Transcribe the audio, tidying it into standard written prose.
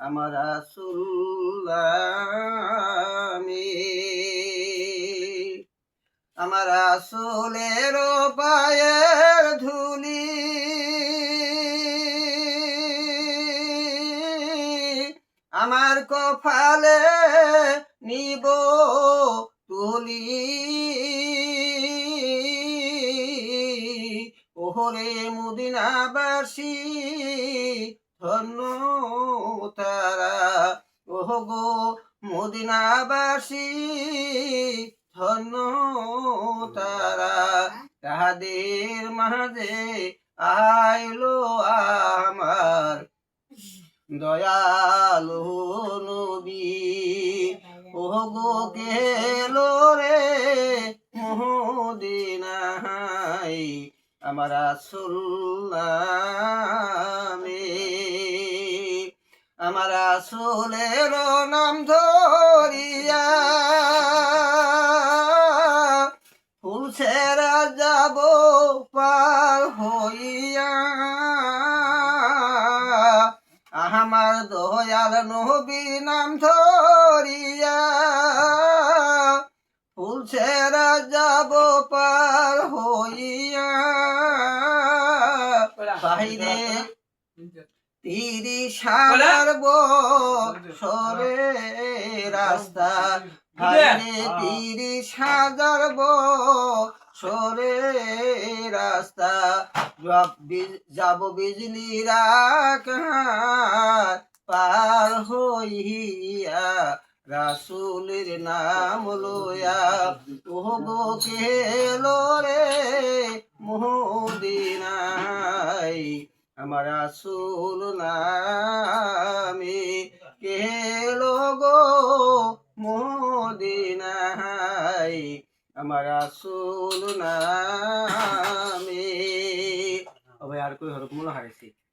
আমার রাসূল আমি। আমার রাসূলের পায়ের ধুলি আমার কপালে নিব তুলি। ওহরে মদিনাবাসী ধন্য তারা, ওহ গো মদিনাবাসী ধন্য তারা। তাহাদের মাঝে আইলো আমার দয়ালু নবী, ওহ গো গেল রে মদিনায় আমার রাসূল নামে। আমার রাসূলের নাম ধরিয়া ফুল ছেড়া যাব পার হইয়া। আমার দয়াল নবী নাম ধরিয়া ফুল ছেড়া যাব পার হইয়া। বাহিরে ৩০,০০০ বছরে রাস্তা, বাহিরে ৩০,০০০ বছরে রাস্তা। যাব বিজলি রাখার পার হইয়া রাসূলের নাম লইয়া। ওহ গো গেলো রে মদিনায় আমার রাসূল নামে, গেলো গো মদিনায় আমার রাসূল নামে। ও ভাই আর কই হরফ মনে হারাইছি।